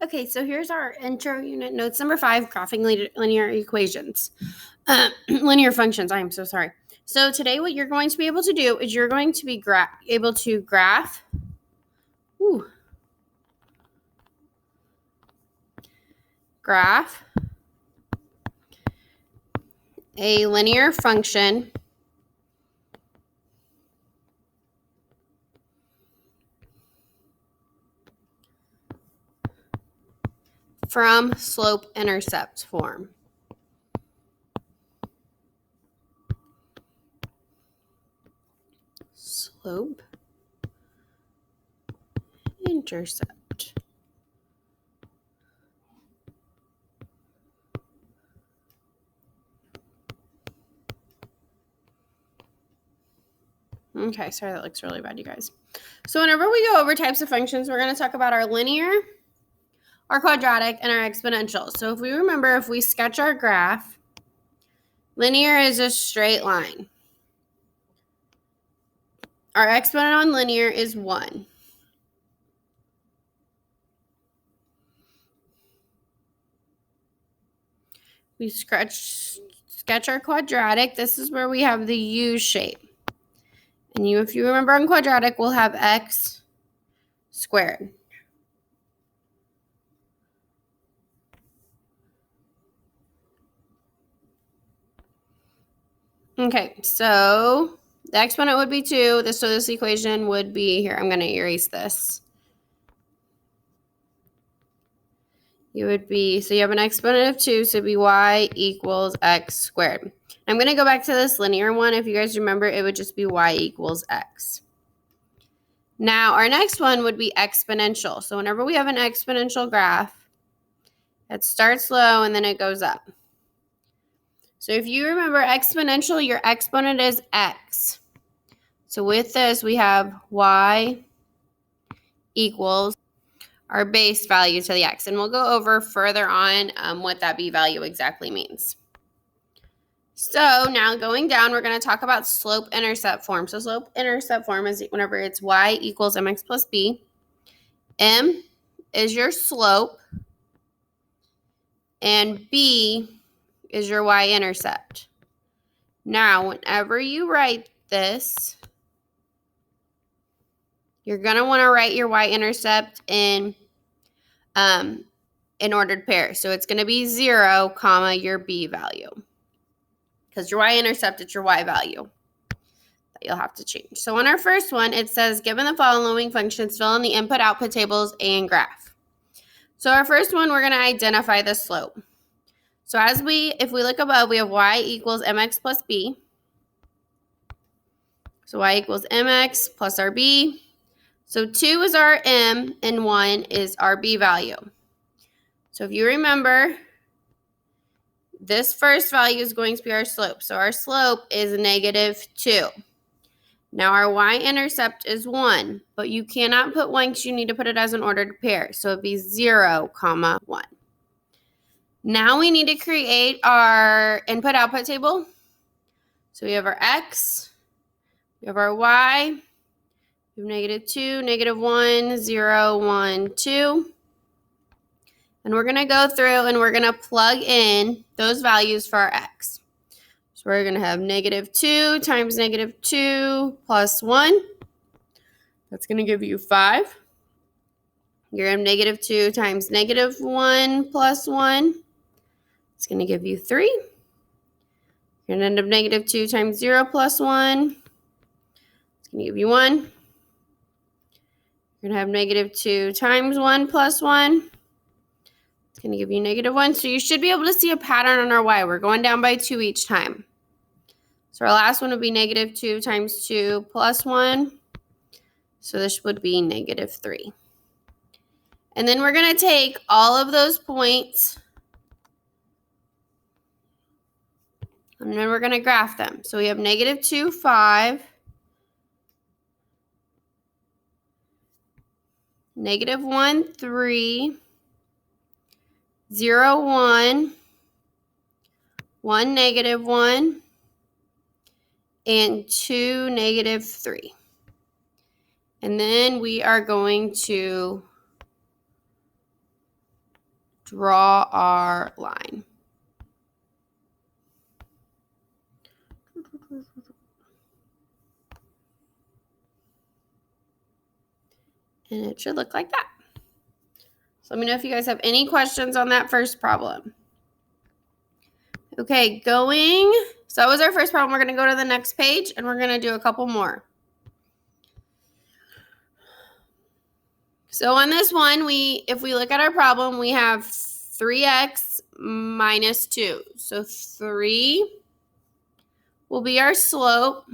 Okay, so here's our intro unit notes number 5, graphing linear equations. Linear functions, I am so sorry. So today what you're going to be able to do is you're going to be able to graph a linear function from slope-intercept form. Slope-intercept. Okay, sorry, that looks really bad, you guys. So whenever we go over types of functions, we're going to talk about our linear, our quadratic, and our exponential. So if we remember, if we sketch our graph, linear is a straight line. Our exponent on linear is 1. We sketch our quadratic. This is where we have the U shape. And if you remember on quadratic, we'll have x squared. Okay, so the exponent would be 2. So this equation would be, here, I'm going to erase this. So you have an exponent of 2, so it'd be y equals x squared. I'm going to go back to this linear one. If you guys remember, it would just be y equals x. Now, our next one would be exponential. So whenever we have an exponential graph, it starts low and then it goes up. So if you remember exponential, your exponent is x. So with this, we have y equals our base value to the x. And we'll go over further on what that b value exactly means. So now going down, we're going to talk about slope-intercept form. So slope-intercept form is whenever it's y equals mx plus b. M is your slope, and b is your y-intercept. Now, whenever you write this, you're going to want to write your y-intercept in ordered pairs. So it's going to be 0, comma, your b value. Because your y-intercept is your y value that you'll have to change. So on our first one, it says, given the following functions, fill in the input-output tables and graph. So our first one, we're going to identify the slope. So if we look above, we have y equals mx plus b. So y equals mx plus our b. So 2 is our m and 1 is our b value. So if you remember, this first value is going to be our slope. So our slope is -2. Now our y-intercept is 1, but you cannot put 1 because you need to put it as an ordered pair. So it'd be 0, comma 1. Now we need to create our input-output table. So we have our x, we have our y, we have -2, -1, 0, 1, 2. And we're going to go through and we're going to plug in those values for our x. So we're going to have -2 times -2 plus 1. That's going to give you 5. You're going to have -2 times -1 plus 1. It's going to give you 3. You're going to end up -2 times 0 plus 1. It's going to give you 1. You're going to have -2 times 1 plus 1. It's going to give you -1. So you should be able to see a pattern on our y. We're going down by 2 each time. So our last one would be -2 times 2 plus 1. So this would be -3. And then we're going to take all of those points and then we're going to graph them. So we have -2, 5, -1, 3, 0, 1, 1, -1, and 2, -3. And then we are going to draw our line. And it should look like that. So let me know if you guys have any questions on that first problem. Okay, so that was our first problem. We're going to go to the next page, and we're going to do a couple more. So on this one, if we look at our problem, we have 3x minus 2. So 3 will be our slope,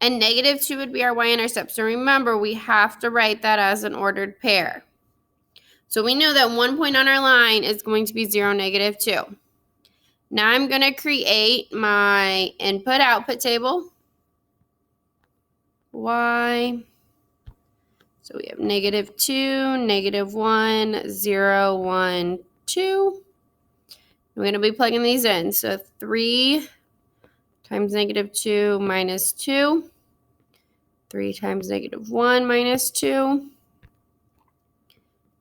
and negative 2 would be our y-intercept. So remember, we have to write that as an ordered pair. So we know that 1 point on our line is going to be 0, negative 2. Now I'm going to create my input-output table. Y. So we have negative 2, negative 1, 0, 1, 2. We're going to be plugging these in. So 3 times negative 2 minus 2. 3 times negative 1 minus 2.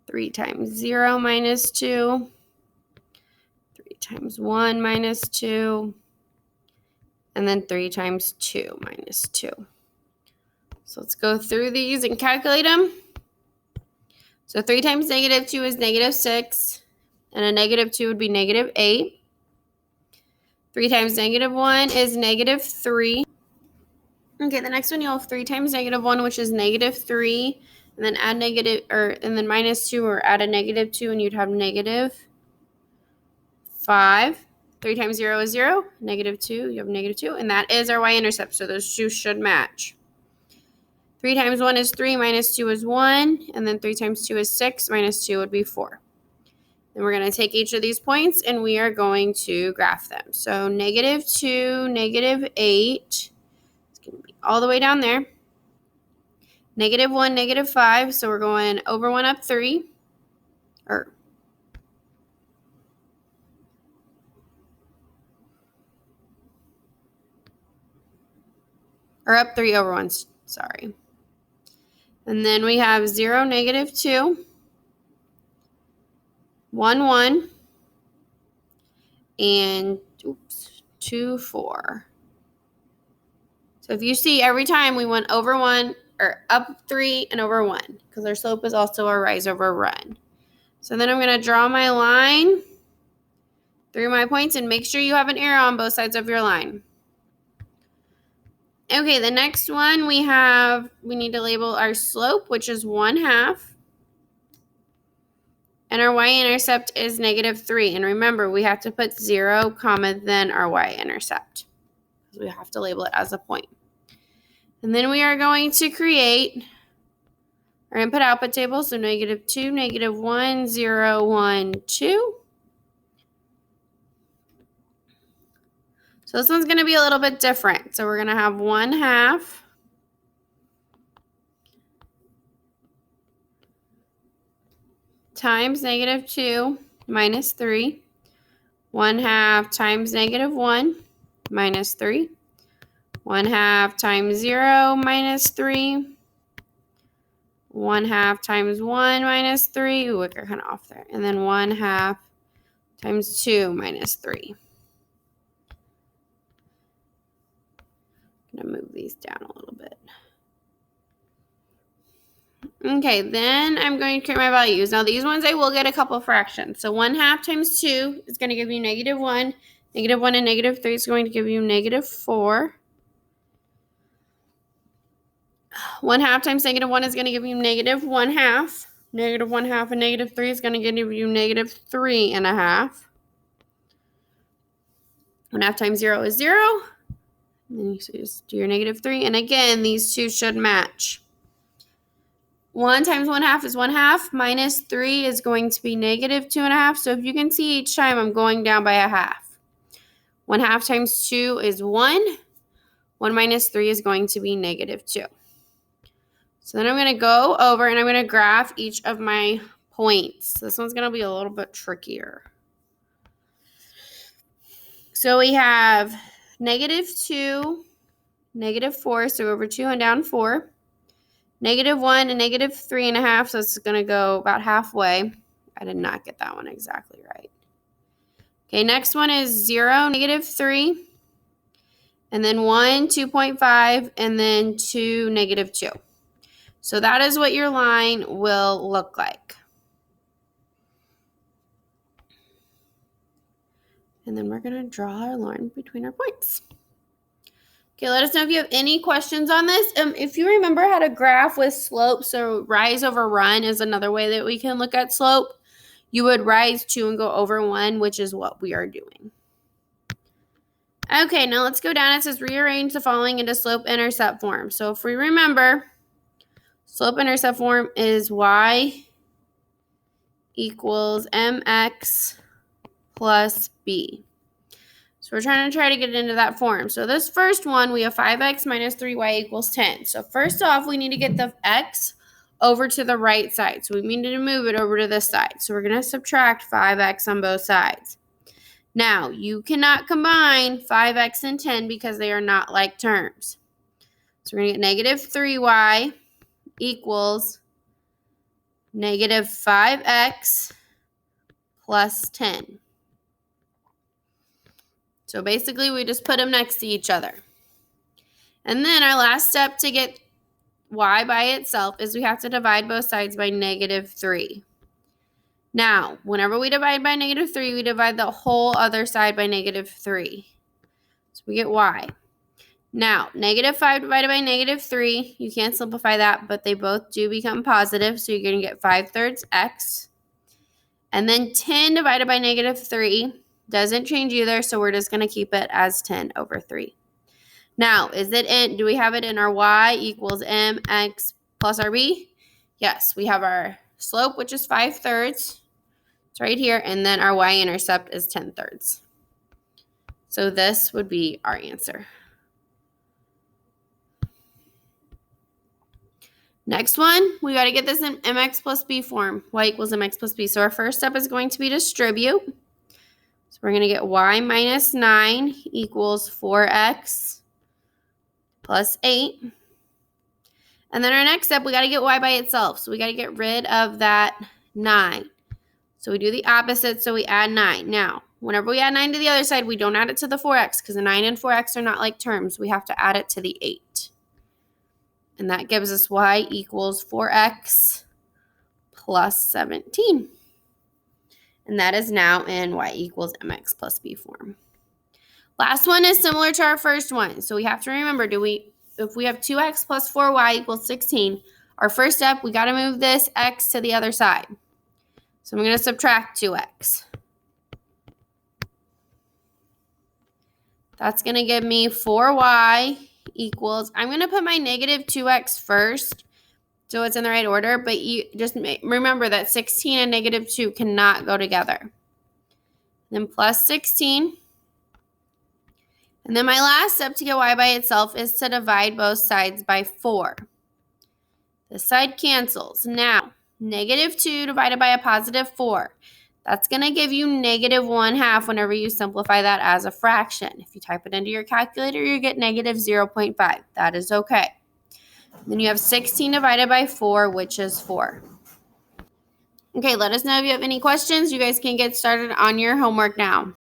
3 times 0 minus 2. 3 times 1 minus 2. And then 3 times 2 minus 2. So let's go through these and calculate them. So 3 times negative 2 is negative 6. And a negative 2 would be negative 8. 3 times negative 1 is negative 3. Okay, the next one you'll have 3 times negative 1, which is negative 3. And then add and then minus 2 or add a negative 2, and you'd have negative 5. 3 times 0 is 0. Negative 2, you have negative 2. And that is our y-intercept, so those two should match. 3 times 1 is 3, minus 2 is 1. And then 3 times 2 is 6, minus 2 would be 4. Then we're going to take each of these points, and we are going to graph them. So negative 2, negative 8. It's going to be all the way down there. Negative 1, negative 5. So we're going over 1, up 3. Or up 3 over 1. Sorry. And then we have 0, negative 2. 1, 1. And 2, 4. So if you see, every time we went over 1, or up 3 and over 1, because our slope is also a rise over run. So then I'm going to draw my line through my points, and make sure you have an arrow on both sides of your line. Okay, the next one we need to label our slope, which is 1/2. And our y-intercept is negative 3. And remember, we have to put 0, then our y-intercept. We have to label it as a point. And then we are going to create our input-output table. So negative 2, negative 1, 0, 1, 2. So this one's going to be a little bit different. So we're going to have 1/2 times negative 2 minus 3. 1/2 times negative 1 minus 3. 1/2 times 0 minus 3. 1/2 times 1 minus 3. Ooh, we're kind of off there. And then 1/2 times 2 minus 3. I'm going to move these down a little bit. Okay, then I'm going to create my values. Now these ones I will get a couple of fractions. So 1/2 times 2 is going to give you negative 1. Negative 1 and negative 3 is going to give you negative 4. 1/2 times negative 1 is going to give you negative 1/2. Negative 1/2 and negative 3 is going to give you negative 3.5. 1/2 times 0 is 0. And then you just do your negative 3. And again, these two should match. 1 times 1/2 is 1/2. Minus 3 is going to be negative 2.5. So if you can see, each time I'm going down by a half. 1/2 times 2 is 1. 1 minus 3 is going to be negative 2. So then I'm going to go over and I'm going to graph each of my points. This one's going to be a little bit trickier. So we have negative 2, negative 4, so over 2 and down 4. Negative 1 and negative 3.5, so it's going to go about halfway. I did not get that one exactly right. Okay, next one is 0, negative 3, and then 1, 2.5, and then 2, negative 2. So that is what your line will look like. And then we're going to draw our line between our points. Okay, let us know if you have any questions on this. If you remember how to graph with slope, so rise over run is another way that we can look at slope. You would rise 2 and go over 1, which is what we are doing. Okay, now let's go down. It says rearrange the following into slope-intercept form. So if we remember, slope-intercept form is y equals mx plus b. So we're trying to get it into that form. So this first one, we have 5x minus 3y equals 10. So first off, we need to get the x over to the right side. So we need to move it over to this side. So we're going to subtract 5x on both sides. Now, you cannot combine 5x and 10 because they are not like terms. So we're going to get negative 3y equals negative 5x plus 10. So basically, we just put them next to each other. And then our last step to get y by itself is we have to divide both sides by negative 3. Now, whenever we divide by negative 3, we divide the whole other side by negative 3. So we get y. Now, negative 5 divided by negative 3, you can't simplify that, but they both do become positive, so you're going to get 5/3 x. And then 10 divided by negative 3 doesn't change either, so we're just going to keep it as 10 over 3. Now, do we have it in our y equals mx plus rb? Yes, we have our slope, which is 5/3. It's right here, and then our y-intercept is 10/3. So this would be our answer. Next one, we got to get this in mx plus b form, y equals mx plus b. So our first step is going to be distribute. So we're going to get y minus 9 equals 4x plus 8. And then our next step, we got to get y by itself. So we got to get rid of that 9. So we do the opposite, so we add 9. Now, whenever we add 9 to the other side, we don't add it to the 4x because the 9 and 4x are not like terms. We have to add it to the 8. And that gives us y equals 4x plus 17. And that is now in y equals mx plus b form. Last one is similar to our first one. So we have to remember, if we have 2x plus 4y equals 16, our first step, we got to move this x to the other side. So I'm going to subtract 2x. That's going to give me 4y equals, I'm going to put my negative 2x first so it's in the right order, but you just remember that 16 and negative 2 cannot go together. Then plus 16. And then my last step to get y by itself is to divide both sides by 4. This side cancels. Now, negative 2 divided by a positive 4. That's going to give you negative 1/2 whenever you simplify that as a fraction. If you type it into your calculator, you get negative 0.5. That is okay. Then you have 16 divided by 4, which is 4. Okay, let us know if you have any questions. You guys can get started on your homework now.